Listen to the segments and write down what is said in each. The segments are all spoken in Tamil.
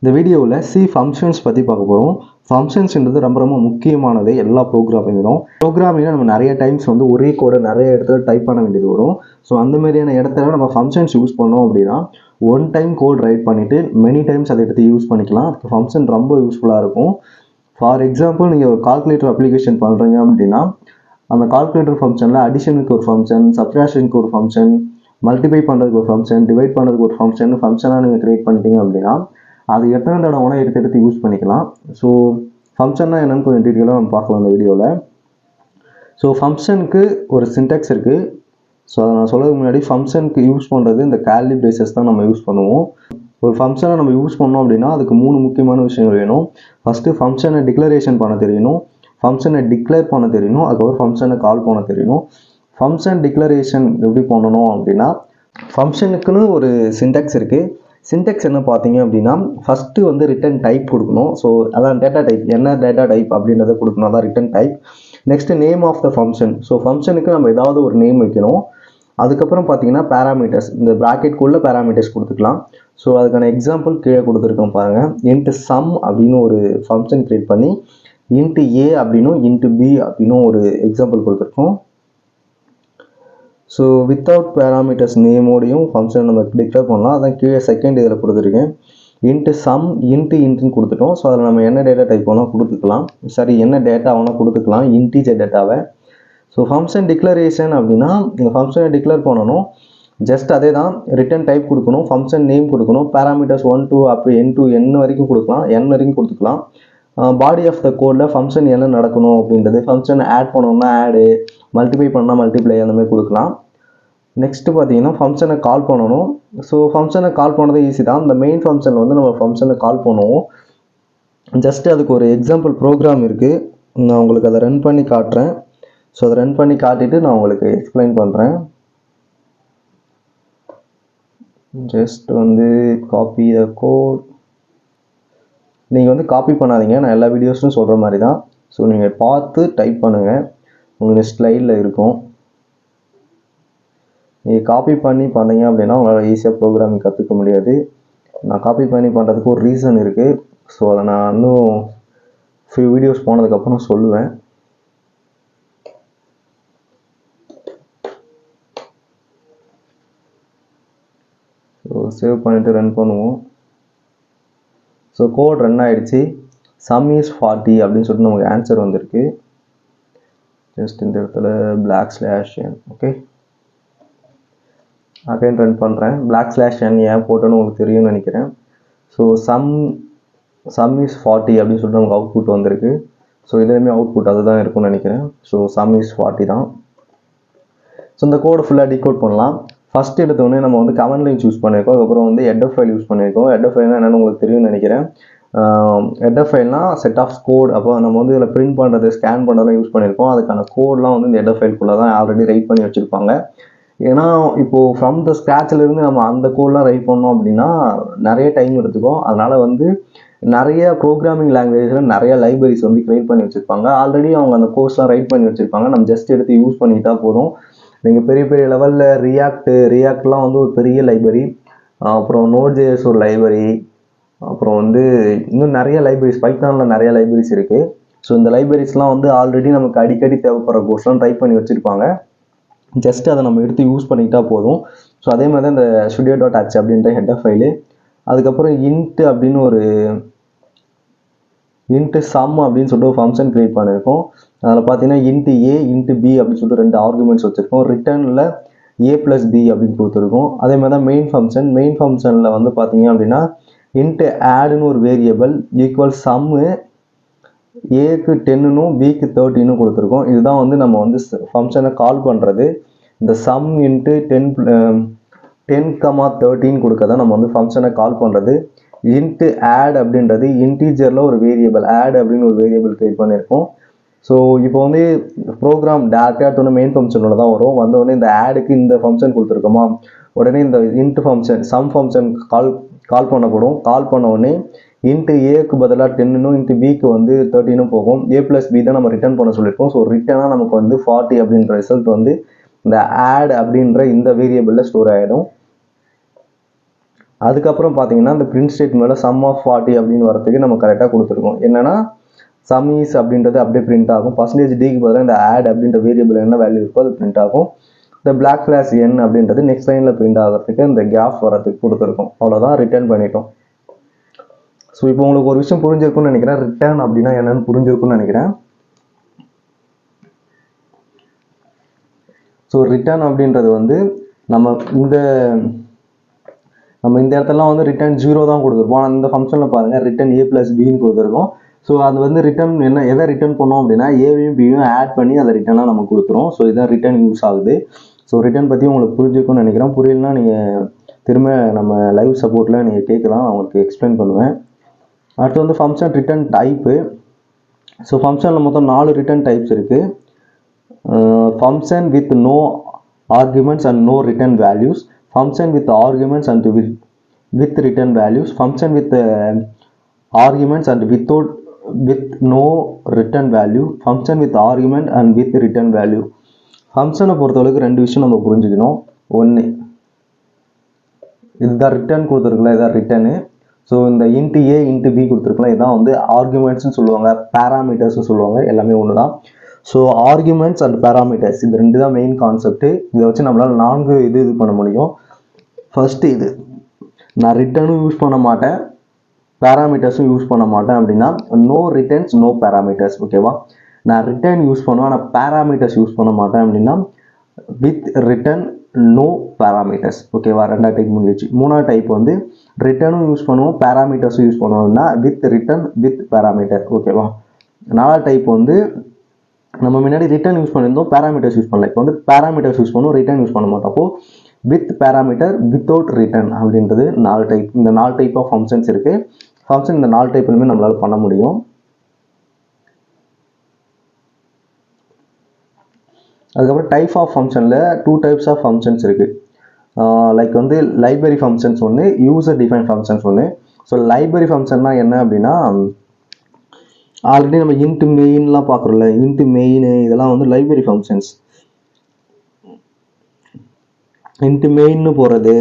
இந்த வீடியோவில் சி ஃபங்க்ஷன்ஸ் பற்றி பார்க்க போகிறோம். ஃபங்க்ஷன்ஸ்ன்றது ரொம்ப ரொம்ப முக்கியமானது எல்லா ப்ரோக்ராமிங்கிலும். நம்ம நிறைய டைம்ஸ் வந்து ஒரே கோடை நிறைய இடத்துல டைப் பண்ண வேண்டியது வரும். ஸோ அந்த மாதிரியான இடத்துல நம்ம ஃபங்க்ஷன்ஸ் யூஸ் பண்ணோம் அப்படின்னா ஒன் டைம் கோட் ரைட் பண்ணிவிட்டு மெனி டைம்ஸ் அதை எடுத்து யூஸ் பண்ணிக்கலாம். அதுக்கு ஃபங்க்ஷன் ரொம்ப யூஸ்ஃபுல்லாக இருக்கும். ஃபார் எக்ஸாம்பிள் நீங்கள் ஒரு கால்குலேட்டர் அப்ளிகேஷன் பண்ணுறீங்க அப்படின்னா அந்த கால்குலேட்டர் ஃபங்க்ஷனில் அடிஷனுக்கு ஒரு ஃபங்க்ஷன், சப்ட்ராக்ஷனுக்கு ஒரு ஃபங்க்ஷன், மல்டிப்ளை பண்ணுறதுக்கு ஒரு ஃபங்க்ஷன், டிவைட் பண்ணுறதுக்கு ஒரு ஃபங்க்ஷனாக நீங்கள் க்ரியேட் பண்ணிட்டீங்க அப்படின்னா அது எத்தனை தடவை எடுத்து யூஸ் பண்ணிக்கலாம். ஸோ ஃபங்க்ஷன்னா என்னென்னு கொஞ்சம் டீட்டெயிலாக நம்ம பார்க்கலாம் இந்த வீடியோவில். ஸோ ஃபங்க்ஷனுக்கு ஒரு சின்டாக்ஸ் இருக்குது. ஸோ அதை நான் சொல்கிறதுக்கு முன்னாடி ஃபங்க்ஷனுக்கு யூஸ் பண்ணுறது இந்த கேலி பிரேசஸ் தான் நம்ம யூஸ் பண்ணுவோம். ஒரு ஃபங்க்ஷனை நம்ம யூஸ் பண்ணோம் அப்படின்னா அதுக்கு 3 முக்கியமான விஷயங்கள் வேணும். ஃபஸ்ட்டு ஃபங்க்ஷனை டிக்ளரேஷன் பண்ண தெரியணும், ஃபங்க்ஷனை டிக்ளேர் பண்ண தெரியணும், அதுக்கப்புறம் ஃபங்க்ஷனை கால் பண்ண தெரியணும். ஃபங்க்ஷன் டிக்ளரேஷன் எப்படி பண்ணணும் அப்படின்னா ஃபங்க்ஷனுக்குன்னு ஒரு சின்டாக்ஸ் இருக்குது. சின்டெக்ஸ் என்ன பார்த்தீங்க அப்படின்னா ஃபஸ்ட்டு வந்து ரிட்டன் டைப் கொடுக்கணும். ஸோ அதான் டேட்டா டைப், என்ன டேட்டா டைப் அப்படின்றத கொடுக்கணும், அதான் return type. Next name of the function. So ஃபங்க்ஷனுக்கு நம்ம ஏதாவது ஒரு நேம் வைக்கணும். அதுக்கப்புறம் பார்த்தீங்கன்னா பேராமீட்டர்ஸ், இந்த ப்ராக்கெட்குள்ளே பேராமீட்டர்ஸ் கொடுத்துக்கலாம். ஸோ அதுக்கான எக்ஸாம்பிள் கீழே கொடுத்துருக்கோம் பாருங்கள். இன்ட்டு சம் அப்படின்னு ஒரு ஃபங்க்ஷன் க்ரியேட் பண்ணி இன்ட்டு ஏ அப்படின்னும் இன்ட்டு பி அப்படின்னும் ஒரு எக்ஸாம்பிள் கொடுத்துருக்கோம். ஸோ வித்தவுட் பேராமீட்டர்ஸ் நேமோடையும் ஃபங்க்ஷன் நம்ம டிக்ளேர் பண்ணலாம். அதான் கீழே செகண்ட் இதில் கொடுத்துருக்கேன். இன்ட்டு சம் இன்ட்டுன்னு கொடுத்துட்டோம். ஸோ அதில் நம்ம என்ன டேட்டா டைப் வேணால் கொடுத்துக்கலாம், என்ன டேட்டா வேணால் கொடுத்துக்கலாம், இன்டீஜர் டேட்டாவை. ஸோ ஃபங்க்ஷன் டிக்ளரேஷன் அப்படின்னா இந்த ஃபங்க்ஷனை டிக்ளேர் பண்ணணும். ஜஸ்ட் அதே தான், ரிட்டன் டைப் கொடுக்கணும், ஃபங்க்ஷன் நேம் கொடுக்கணும், பேராமீட்டர்ஸ் 1 2 அப்படி n வரைக்கும் கொடுக்கலாம், n வரைக்கும் கொடுத்துக்கலாம். பாடி ஆஃப் த கோடில் ஃபங்க்ஷன் என்ன நடக்கணும் அப்படின்றது, ஃபங்க்ஷன் ஆட் பண்ணணும்னா ஆடு, மல்டிப்ளை பண்ணால் மல்டிப்ளை அந்த மாதிரி கொடுக்கலாம். நெக்ஸ்ட்டு பார்த்தீங்கன்னா ஃபங்க்ஷனை கால் பண்ணணும். ஸோ ஃபங்க்ஷனை கால் பண்ணது ஈஸி தான். இந்த மெயின் ஃபங்க்ஷனில் வந்து நம்ம ஃபங்க்ஷனை கால் பண்ணுவோம். ஜஸ்ட்டு அதுக்கு ஒரு எக்ஸாம்பிள் ப்ரோக்ராம் இருக்குது, நான் உங்களுக்கு அதை ரன் பண்ணி காட்டுறேன். ஸோ அதை ரன் பண்ணி காட்டிட்டு நான் உங்களுக்கு எக்ஸ்பிளைன் பண்ணுறேன். ஜஸ்ட் வந்து காப்பி த கோட். நீங்கள் வந்து காப்பி பண்ணாதீங்க, நான் எல்லா வீடியோஸும் சொல்கிற மாதிரி தான். ஸோ நீங்கள் பார்த்து டைப் பண்ணுங்கள், உங்களுக்கு ஸ்லைடில் இருக்கும். நீங்கள் காப்பி பண்ணி பண்ணீங்க அப்படின்னா உங்களால் ஈஸியாக ப்ரோக்ராமிங் கற்றுக்க முடியாது. நான் காப்பி பண்ணி பண்ணுறதுக்கு ஒரு ரீசன் இருக்குது. ஸோ அதை நான் இன்னும் ஃபியூ வீடியோஸ் போனதுக்கப்புறம் சொல்லுவேன். ஸோ சேவ் பண்ணிவிட்டு ரன் பண்ணுவோம். ஸோ கோட் ரன் ஆகிடுச்சு. சம் இஸ் 40 அப்படின்னு சொல்லிட்டு நமக்கு ஆன்சர் வந்திருக்கு. ஜஸ்ட் இந்த இடத்துல \n. ஓகே, அகைன் ரன் பண்ணுறேன். \n ஏன் போட்டோன்னு உங்களுக்கு தெரியும்னு நினைக்கிறேன். ஸோ சம் இஸ் 40 அப்படின்னு சொல்லிட்டு நமக்கு அவுட்புட் வந்திருக்கு. ஸோ இதுலேயுமே அவுட்புட் அதுதான் இருக்கும்னு நினைக்கிறேன். ஸோ சம் இஸ் 40 தான். ஸோ இந்த கோடை ஃபுல்லாக டிகோட் பண்ணலாம். ஃபஸ்ட் எடுத்தோடனே நம்ம வந்து கமெண்ட் லைன்ஸ் யூஸ் பண்ணியிருக்கோம். அதுக்கப்புறம் வந்து ஹெடர் ஃபைல் யூஸ் பண்ணியிருக்கோம். ஹெடர் ஃபைல்னா என்னென்னு உங்களுக்கு தெரியும்னு நினைக்கிறேன். ஹெடர் ஃபைல்னா செட் ஆஃப் கோட். அப்போ நம்ம வந்து இதில் பிரிண்ட் பண்ணுறது, ஸ்கேன் பண்ணுறதுலாம் யூஸ் பண்ணியிருக்கோம். அதுக்கான கோட்லாம் வந்து இந்த ஹெடர் ஃபைல்குள்ளே தான் ஆல்ரெடி ரைட் பண்ணி வச்சுருப்பாங்க. ஏன்னா இப்போது ஃப்ரம் த ஸ்க்ராட்சிலேருந்து நம்ம அந்த கோட்லாம் ரைட் பண்ணோம் அப்படின்னா நிறைய டைம் எடுத்துக்கும். அதனால் வந்து நிறைய ப்ரோக்ராமிங் லாங்குவேஜில் நிறைய லைப்ரரிஸ் வந்து க்ரியேட் பண்ணி வச்சுருப்பாங்க. ஆல்ரெடி அவங்க அந்த கோர்ஸ்லாம் ரைட் பண்ணி வச்சுருப்பாங்க. நம்ம ஜஸ்ட் எடுத்து யூஸ் பண்ணிக்கிட்டால் போதும். நீங்கள் பெரிய பெரிய லெவலில் ரியாக்ட்லாம் வந்து ஒரு பெரிய லைப்ரரி, அப்புறம் நோட்.js ஒரு லைப்ரரி, அப்புறம் வந்து இன்னும் நிறைய லைப்ரரிஸ், பைத்தானில் நிறைய லைப்ரரிஸ் இருக்குது. ஸோ இந்த லைப்ரரிஸ்லாம் வந்து ஆல்ரெடி நமக்கு அடிக்கடி தேவைப்படுற கோர்ஸ்லாம் டைப் பண்ணி வச்சுருப்பாங்க. ஜஸ்ட் அதை நம்ம எடுத்து யூஸ் பண்ணிக்கிட்டால் போதும். ஸோ அதே மாதிரி தான் இந்த studio.h அப்படின்ற ஹெடர் ஃபைலு. அதுக்கப்புறம் இன்ட்டு அப்படின்னு ஒரு இன்ட்டு சம் அப்படின்னு சொல்லிட்டு ஒரு ஃபங்க்ஷன் க்ரியேட் பண்ணியிருக்கோம். அதில் பார்த்தீங்கன்னா இன்ட்டு ஏ இன்ட்டு பி அப்படின்னு சொல்லிட்டு 2 ஆர்குமெண்ட்ஸ் வச்சுருக்கோம். ரிட்டர்னில் a+b அப்படின்னு கொடுத்துருக்கோம். அதே மாதிரி தான் மெயின் ஃபங்க்ஷனில் வந்து பார்த்தீங்க அப்படின்னா இன்ட்டு ஆடுன்னு ஒரு வேரியபிள் ஈக்குவல் சம்மு ஏக்கு 10னும் பிக்கு 13னும் கொடுத்துருக்கோம். இதுதான் வந்து நம்ம வந்து ஃபங்க்ஷனை கால் பண்ணுறது. இந்த சம் இன்ட்டு 10,13 கொடுக்க தான் நம்ம வந்து ஃபங்க்ஷனை கால் பண்ணுறது. இன்ட்டு ஆட் அப்படின்றது இன்டீஜரில் ஒரு வேரியபிள், ஆட் அப்படின்னு ஒரு வேரியபிள் க்ரியேட் பண்ணியிருக்கோம். ஸோ இப்போ வந்து ப்ரோக்ராம் டேரெக்டாக மெயின் ஃபங்க்ஷனோட தான் வரும். வந்தோடனே இந்த ஆடுக்கு இந்த ஃபங்க்ஷன் கொடுத்துருக்கோமா, உடனே இந்த int function sum function call பண்ணப்படும். கால் பண்ண உடனே இன்ட்டு ஏக்கு பதிலாக 10னும் இன்ட்டு பிக்கு வந்து 13னும் போகும். a+b தான் நம்ம ரிட்டர்ன் பண்ண சொல்லியிருக்கோம். ஸோ ரிட்டர்னாக நமக்கு வந்து 40 அப்படின்ற ரிசல்ட் வந்து இந்த ஆட் அப்படின்ற இந்த வேரியபிளில் ஸ்டோர் ஆகிடும். அதுக்கப்புறம் பார்த்தீங்கன்னா இந்த பிரிண்ட் ஸ்டேட்மெண்ட்டில் sum of 40 அப்படின்னு வரதுக்கு நம்ம கரெக்டாக கொடுத்துருக்கோம். என்னன்னா sum is அப்படின்றது அப்படியே பிரிண்ட் ஆகும். பர்சன்டேஜ் டிக்கு பதிலாக இந்த ஆட் அப்படின்ற வேரியபிள் என்ன வேல்யூ இருக்கோ அது பிரிண்ட் ஆகும். இந்த பிளாக் ஃபிளாஷ் n அப்படின்றது நெக்ஸ்ட் லைனில் பிரிண்ட் ஆகிறதுக்கு இந்த கேப் வரதுக்கு கொடுத்துருக்கோம். அவ்வளோதான், ரிட்டர்ன் பண்ணிட்டோம். ஸோ இப்போ உங்களுக்கு ஒரு விஷயம் புரிஞ்சிருக்கும்னு நினைக்கிறேன். ரிட்டர்ன் அப்படின்னா என்னன்னு புரிஞ்சிருக்கும்னு நினைக்கிறேன். ஸோ ரிட்டர்ன் அப்படின்றது வந்து நம்ம இந்த இடத்துலலாம் வந்து ரிட்டர்ன் 0 தான் கொடுத்துருப்போம். ஆனால் இந்த ஃபங்க்ஷனில் பாருங்கள் ரிட்டர்ன் a + bன்னு கொடுத்துருக்கோம். ஸோ அது வந்து ரிட்டர்ன் எதை ரிட்டர்ன் பண்ணோம் அப்படின்னா ஏவையும் பியும் ஆட் பண்ணி அதை ரிட்டர்னாக நம்ம கொடுத்துரும். ஸோ இதான் ரிட்டர்ன் யூஸ் ஆகுது. ஸோ ரிட்டர்ன் பற்றி உங்களுக்கு புரிஞ்சிருக்கும்னு நினைக்கிறேன். புரியலன்னா நீங்கள் திரும்ப நம்ம லைவ் சப்போர்ட்டில் நீங்கள் கேட்கலாம், நான் உங்களுக்கு எக்ஸ்பிளைன் பண்ணுவேன். அடுத்து வந்து ஃபங்க்ஷன் ரிட்டர்ன் டைப்பு. ஸோ ஃபங்க்ஷனில் மொத்தம் 4 ரிட்டர்ன் டைப்ஸ் இருக்குது. Function with no arguments and no return values, function with arguments and with return values, function with arguments and with no return value, function with argument and with return value. ஃபங்க்ஷனை பொறுத்தளவுக்கு 2 விஷயம் நம்ம புரிஞ்சுக்கணும். ஒன்று, இதுதான் ரிட்டர்ன் கொடுத்துருக்குல்ல, இதான் ரிட்டர்னு. ஸோ இந்த இன்ட்டு ஏ இன்ட்டு பி கொடுத்துருக்கலாம், இதான் வந்து ஆர்குமெண்ட்ஸ்னு சொல்லுவாங்க, பேராமீட்டர்ஸ்னு சொல்லுவாங்க, எல்லாமே ஒன்று தான். ஸோ ஆர்குமெண்ட்ஸ் அண்ட் பேராமீட்டர்ஸ் இது 2 தான் மெயின் கான்செப்ட். இதை வச்சு நம்மளால் 4 இது பண்ண முடியும். ஃபர்ஸ்ட் இது நான் ரிட்டர்னும் யூஸ் பண்ண மாட்டேன், பேராமீட்டர்ஸும் யூஸ் பண்ண மாட்டேன் அப்படின்னா நோ ரிட்டர்ன்ஸ் நோ பேராமீட்டர்ஸ். ஓகேவா? நான் ரிட்டர்ன் யூஸ் பண்ணுவேன் ஆனால் பேராமீட்டர்ஸ் யூஸ் பண்ண மாட்டேன் அப்படின்னா வித் ரிட்டர்ன் நோ பேராமீட்டர்ஸ். ஓகேவா? 2 டைப் முடிஞ்சிச்சு. 3ஆவது டைப் வந்து ரிட்டர்னும் யூஸ் பண்ணுவோம் பேராமீட்டர்ஸும் யூஸ் பண்ணுவோம்னா வித் ரிட்டர்ன் வித் பேராமீட்டர். ஓகேவா? 4ஆவது டைப் வந்து நம்ம முன்னாடி ரிட்டர்ன் யூஸ் பண்ணியிருந்தோம், பேராமீட்டர்ஸ் யூஸ் பண்ணல. இப்போ வந்து பேராமீட்டர்ஸ் யூஸ் பண்ணுவோம், ரிட்டர்ன் யூஸ் பண்ண மாட்டோம். அப்போ வித் பேராமீட்டர் வித்தவுட் ரிட்டர்ன் அப்படின்றது 4 டைப். இந்த 4 டைப் ஆஃப் ஃபங்க்ஷன்ஸ் இருக்குது. ஃபங்க்ஷன் இந்த 4 டைப்லையுமே நம்மளால் பண்ண முடியும். அதுக்கப்புறம் டைப் ஆஃப் ஃபங்க்ஷனில் 2 டைப்ஸ் ஆஃப் ஃபங்க்ஷன்ஸ் இருக்குது. லைக் வந்து லைப்ரரி ஃபங்க்ஷன்ஸ் ஒன்று, யூசர் டிஃபைன் ஃபங்க்ஷன்ஸ் ஒன்று. ஸோ லைப்ரரி ஃபங்க்ஷன்னா என்ன அப்படின்னா ஆல்ரெடி நம்ம இன்ட்டு மெயின்லாம் பார்க்குறோம்ல, இன்ட்டு மெயின் இதெல்லாம் வந்து லைப்ரரி ஃபங்க்ஷன்ஸ். இன்ட்டு மெயின்னு போகிறது,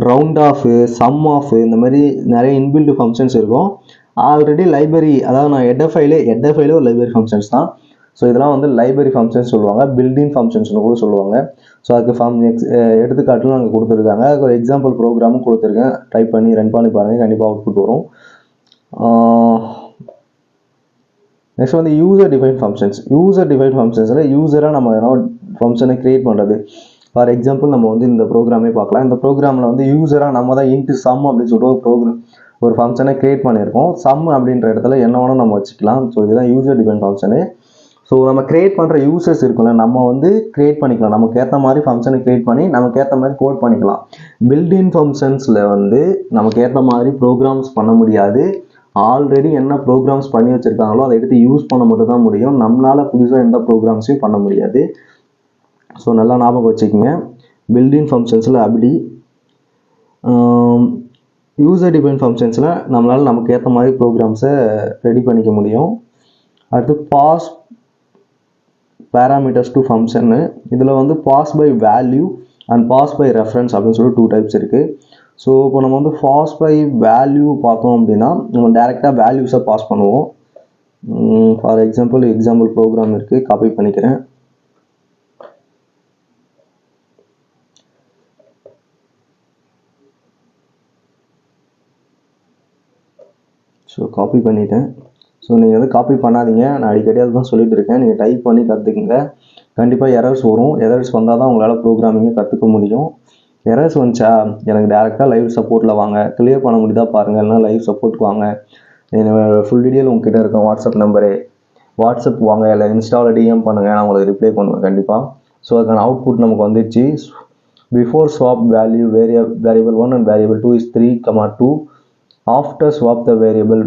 ரவுண்ட் ஆஃபு, சம் ஆஃபு, இந்த மாதிரி நிறைய இன்பில்டு ஃபங்க்ஷன்ஸ் இருக்கும். ஆல்ரெடி லைப்ரரி, அதாவது நான் ஹெட்டர் ஃபைலே ஒரு லைப்ரரி ஃபங்க்ஷன்ஸ் தான். ஸோ இதெல்லாம் வந்து லைப்ரரி ஃபங்க்ஷன்ஸ் சொல்லுவாங்க, பில்டிங் ஃபங்க்ஷன்ஸ்னு கூட சொல்லுவாங்க. ஸோ அதுக்கு எடுத்துக்காட்டுலாம் அங்கே கொடுத்துருக்காங்க. அதுக்கு ஒரு எக்ஸாம்பிள் ப்ரோக்ராமும் கொடுத்துருக்கேன், டைப் பண்ணி ரன் பண்ணி பாருங்கள், கண்டிப்பாக அவுட்புட் வரும். நெக்ஸ்ட் வந்து user define functions. User define ஃபங்க்ஷன்ஸில் யூசராக நம்ம ஃபங்க்ஷனை க்ரியேட் பண்ணுறது. ஃபார் எக்ஸாம்பிள் நம்ம வந்து இந்த ப்ரோக்ராமே பார்க்கலாம். இந்த ப்ரோக்ராமில் வந்து யூசராக நம்ம தான் இன்ட்டு சம் அப்படின்னு சொல்லிட்டு ஒரு ஃபங்க்ஷனை க்ரியேட் பண்ணியிருக்கோம். சம் அப்படின்ற இடத்துல என்ன வேணும் நம்ம வச்சுக்கலாம். ஸோ இதுதான் யூசர் டிஃபைன் ஃபங்க்ஷனு. ஸோ நம்ம க்ரியேட் பண்ணுற யூசர்ஸ் இருக்குல்ல, நம்ம வந்து க்ரியேட் பண்ணிக்கலாம், நமக்கு ஏற்ற மாதிரி ஃபங்க்ஷனை க்ரியேட் பண்ணி நமக்கு ஏற்ற மாதிரி கோட் பண்ணிக்கலாம். பில்டின் ஃபங்க்ஷன்ஸில் வந்து நமக்கு ஏற்ற மாதிரி ப்ரோக்ராம்ஸ் பண்ண முடியாது. ஆல்ரெடி என்ன ப்ரோக்ராம்ஸ் பண்ணி வச்சுருக்காங்களோ அதை எடுத்து யூஸ் பண்ண மட்டும் தான் முடியும். நம்மளால் புதுசாக எந்த ப்ரோக்ராம்ஸையும் பண்ண முடியாது. ஸோ நல்லா ஞாபகம் வச்சுக்கோங்க. பில்டின் ஃபங்க்ஷன்ஸில் அப்படி, யூசர் டிஃபைன் ஃபங்க்ஷன்ஸில் நம்மளால் நமக்கு ஏற்ற மாதிரி ப்ரோக்ராம்ஸை ரெடி பண்ணிக்க முடியும். அடுத்து பாஸ் பேராமீட்டர்ஸ் டு ஃபங்க்ஷன்னு. இதில் வந்து pass by value and pass by reference அப்படின்னு சொல்லி 2 டைப்ஸ் இருக்குது. ஸோ இப்போ நம்ம வந்து பாஸ் பை வேல்யூ பார்த்தோம் அப்படின்னா நம்ம டேரெக்டாக வேல்யூஸை பாஸ் பண்ணுவோம். ஃபார் எக்ஸாம்பிள் ப்ரோக்ராம் இருக்குது, காப்பி பண்ணிக்கிறேன். ஸோ காப்பி பண்ணிட்டேன். ஸோ நீங்கள் வந்து காப்பி பண்ணாதீங்க, நான் அடிக்கடி அதுதான் சொல்லிட்டு இருக்கேன். நீங்கள் டைப் பண்ணி கற்றுக்குங்க. கண்டிப்பாக எரர்ஸ் வரும். எரர்ஸ் வந்தால் தான் உங்களால் ப்ரோக்ராமிங்கை கற்றுக்க முடியும். எரர்ஸ் வந்துச்சா எனக்கு டேரெக்டாக லைவ் சப்போர்ட்டில் வாங்க, கிளியர் பண்ண முடியுதா பாருங்கள், இல்லைனா லைவ் சப்போர்ட்டுக்கு வாங்க. என்னோட ஃபுல் டீட்டெயில் உங்ககிட்ட இருக்கும், வாட்ஸ்அப் நம்பரு, வாட்ஸ்அப் வாங்க, இல்லை இன்ஸ்டாவில் டிஎம் பண்ணுங்கள், நான் உங்களுக்கு ரிப்ளை பண்ணுவேன் கண்டிப்பாக. ஸோ அதுக்கான அவுட்புட் நமக்கு வந்துடுச்சு. Before swap value variable 1 and variable 2 is 3,2. After swap the variable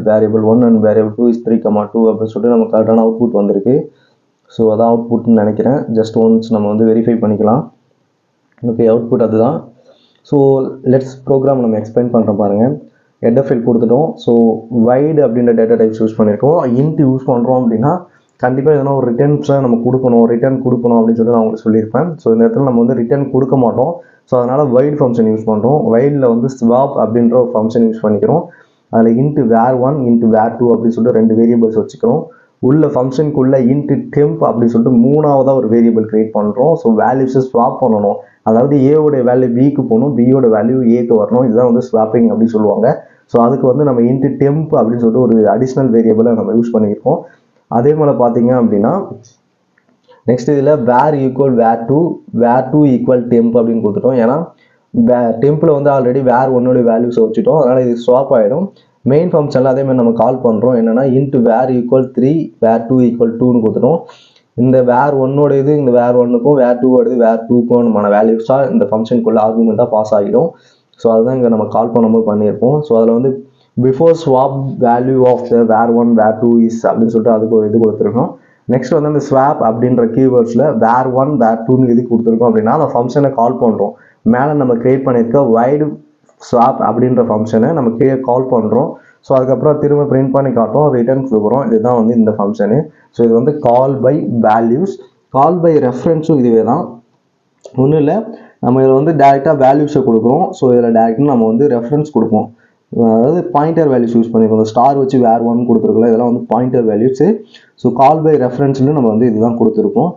1 and variable 2 is 3,2 அப்படின்னு சொல்லிட்டு நமக்கு கரெக்டான அவுட்புட் வந்திருக்கு. ஸோ அதான் அவுட்புட்னு நினைக்கிறேன். ஜஸ்ட் ஒன்ஸ் நம்ம வந்து வெரிஃபை பண்ணிக்கலாம். ஓகே, அவுட்புட் அதுதான். ஸோ லெட்ஸ் ப்ரோக்ராம் நம்ம எக்ஸ்பிளைன் பண்ணுறோம் பாருங்கள். ஹெட்டர் ஃபைல் கொடுத்துட்டோம். ஸோ வைடு அப்படின்ற டேட்டா டைப்ஸ் யூஸ் பண்ணியிருக்கோம். இன்ட் யூஸ் பண்ணுறோம் அப்படின்னா கண்டிப்பாக எதனா ஒரு ரிட்டர்ன்ஸை நம்ம ரிட்டர்ன் கொடுக்கணும் அப்படின்னு சொல்லி நான் உங்களுக்கு சொல்லியிருப்பேன். ஸோ இந்த இடத்துல நம்ம வந்து ரிட்டர்ன் கொடுக்க மாட்டோம். ஸோ அதனால் வைட் ஃபங்க்ஷன் யூஸ் பண்ணுறோம். வைடில் வந்து ஸ்வாப் அப்படின்ற ஒரு ஃபங்க்ஷன் யூஸ் பண்ணிக்கிறோம். அதில் இன்ட்டு var1 இன்ட்டு var2 அப்படின்னு சொல்லிட்டு 2 வேரியபிள்ஸ் வச்சுக்கிறோம். உள்ள ஃபங்க்ஷனுக்குள்ள இன்ட்டு டெம்ப் அப்படின்னு சொல்லிட்டு 3ஆவதாக ஒரு வேரியபிள் கிரியேட் பண்ணுறோம். ஸோ வேல்யூஸை ஸ்வாப் பண்ணணும். அதாவது ஏவோடைய வேல்யூ பிக்கு போகணும், பியோட வேல்யூ ஏக்கு வரணும். இதுதான் வந்து ஸ்வாப்பிங் அப்படின்னு சொல்லுவாங்க. ஸோ அதுக்கு வந்து நம்ம இன்ட்டு டெம்ப் அப்படின்னு சொல்லிட்டு ஒரு அடிஷ்னல் வேரியபிளை நம்ம யூஸ் பண்ணியிருக்கோம். அதே போல் பார்த்தீங்க அப்படின்னா நெக்ஸ்ட் இதில் var equal var2 equal temp அப்படின்னு கொடுத்துட்டோம். ஏன்னா டெம்பில் வந்து ஆல்ரெடி var1 வேல்யூஸை வச்சுட்டோம். அதனால் இது ஸ்வாப் ஆகிடும். மெயின் ஃபங்க்ஷனில் அதே மாதிரி நம்ம கால் பண்ணுறோம். என்னென்னா int var equal 3 var2 equal 2ன்னு கொடுத்துட்டோம். இந்த var1 இது இந்த var1க்கும் var2 var2க்கும் நம்ம வேல்யூஸாக இந்த ஃபங்க்ஷனுக்குள்ள ஆர்குமெண்ட்டாக பாஸ் ஆகிடும். ஸோ அதுதான் இங்கே நம்ம கால் பண்ணும்போது பண்ணியிருப்போம். ஸோ அதில் வந்து before swap value of the var1 var2 is அப்படின்னு சொல்லிட்டு அதுக்கு ஒரு இது கொடுத்துருக்கோம். நெக்ஸ்ட் வந்து அந்த ஸ்வாப் அப்படின்ற கீவேர்ட்ஸில் var1 var2ன்னு இது கொடுத்துருக்கோம் அப்படின்னா அந்த ஃபங்க்ஷனை கால் பண்ணுறோம். மேலே நம்ம கிரியேட் பண்ணியிருக்க வைடு ஸ்வாப் அப்படின்ற ஃபங்க்ஷனை நம்ம கீழே கால் பண்ணுறோம். ஸோ அதுக்கப்புறம் திரும்ப பிரிண்ட் பண்ணி காட்டும், ரிட்டர்ன் கொடுக்குறோம். இதுதான் வந்து இந்த ஃபங்க்ஷனு. ஸோ இது வந்து கால் பை வேல்யூஸ். கால் பை ரெஃபரன்ஸும் இதுவே தான். ஒன்றும் இல்லை, நம்ம இதில் வந்து டேரெக்டாக வேல்யூஸை கொடுக்குறோம். ஸோ இதில் டேரெக்டாக நம்ம வந்து ரெஃபரன்ஸ் கொடுப்போம். அதாவது பாயிண்டர் வேல்யூஸ் யூஸ் பண்ணியிருக்கோம். இந்த ஸ்டார் வச்சு var1 கொடுத்துருக்கோம். இதெல்லாம் வந்து pointer values. So call by ரெஃபரன்ஸ்னு நம்ம வந்து இதுதான் கொடுத்துருக்கோம்.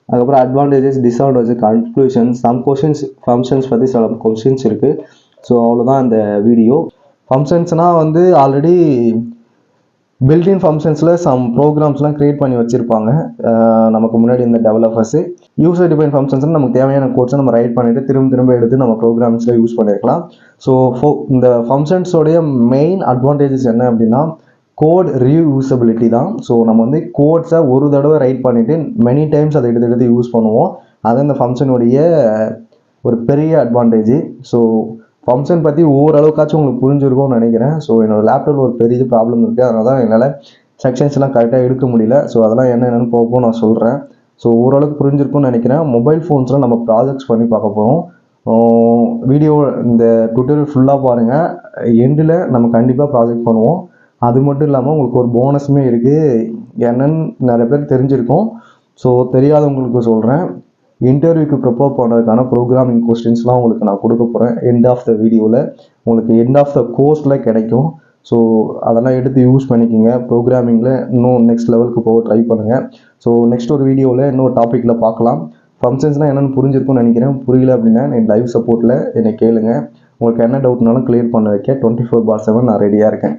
அதுக்கப்புறம் advantages, disadvantages, conclusion, some questions, functions பற்றி சில கொஷின்ஸ் இருக்குது. ஸோ அவ்வளோதான் இந்த வீடியோ. ஃபங்க்ஷன்ஸ்னால் வந்து ஆல்ரெடி பில்டின் ஃபங்க்ஷன்ஸில் சம் ப்ரோக்ராம்ஸ்லாம் க்ரியேட் பண்ணி வச்சுருப்பாங்க நமக்கு முன்னாடி இந்த டெவலப்பர்ஸு. யூசர் டிஃபைன் ஃபங்க்ஷன்ஸ் நமக்கு தேவையான கோட்ஸை நம்ம ரைட் பண்ணிவிட்டு திரும்ப எடுத்து நம்ம ப்ரோக்ராம்ஸில் யூஸ் பண்ணியிருக்கலாம். ஸோ இந்த ஃபங்க்ஷன்ஸோடைய மெயின் அட்வான்டேஜஸ் என்ன அப்படின்னா கோட் ரீயூசபிலிட்டி தான். ஸோ நம்ம வந்து கோட்ஸை ஒரு தடவை ரைட் பண்ணிவிட்டு மெனி டைம்ஸ் அதை எடுத்து யூஸ் பண்ணுவோம். அது இந்த ஃபங்க்ஷனுடைய ஒரு பெரிய அட்வான்டேஜ். ஸோ ஃபங்க்ஷன் பற்றி ஓரளவுக்காச்சும் உங்களுக்கு புரிஞ்சிருக்கும்னு நினைக்கிறேன். ஸோ என்னோடய லேப்டாப்பில் ஒரு பெரிய ப்ராப்ளம் இருக்குது. அதனால தான் என்னால் செக்ஷன்ஸ்லாம் கரெக்டாக எடுக்க முடியல. ஸோ அதெல்லாம் என்னென்னு போக நான் சொல்கிறேன். ஸோ ஓரளவுக்கு புரிஞ்சிருக்கும்னு நினைக்கிறேன். மொபைல் ஃபோன்ஸில் நம்ம ப்ராஜெக்ட்ஸ் பண்ணி பார்க்க போகிறோம். வீடியோ இந்த டுட்டோரியல் ஃபுல்லாக பாருங்கள். எண்டில் நம்ம கண்டிப்பாக ப்ராஜெக்ட் பண்ணுவோம். அது மட்டும் இல்லாமல் உங்களுக்கு ஒரு போனஸுமே இருக்குது. என்னன்னு நிறைய பேர் தெரிஞ்சிருக்கும். ஸோ தெரியாதவங்களுக்கு சொல்கிறேன். இன்டர்வியூக்கு ப்ரிப்பேர் பண்ணுறதுக்கான ப்ரோக்ராமிங் கொஸ்டின்ஸ்லாம் உங்களுக்கு நான் கொடுக்க போகிறேன். எண்ட் ஆஃப் த வீடியோவில் உங்களுக்கு எண்ட் ஆஃப் த கோர்ஸில் கிடைக்கும். ஸோ அதெல்லாம் எடுத்து யூஸ் பண்ணிக்கோங்க. ப்ரோக்ராமிங்கில் இன்னும் நெக்ஸ்ட் லெவலுக்கு போக ட்ரை பண்ணுங்கள். ஸோ நெக்ஸ்ட் ஒரு வீடியோவில் இன்னொரு டாப்பிக்கில் பார்க்கலாம். ஃபங்க்ஷன்ஸ்னால் என்னென்னு புரிஞ்சிருக்கும்னு நினைக்கிறேன். புரியல அப்படின்னா என் லைவ் சப்போர்ட்டில் என்னை கேளுங்க. உங்களுக்கு என்ன டவுட்னாலும் கிளியர் பண்ண வைக்க 24/7 நான் ரெடியாக இருக்கேன்.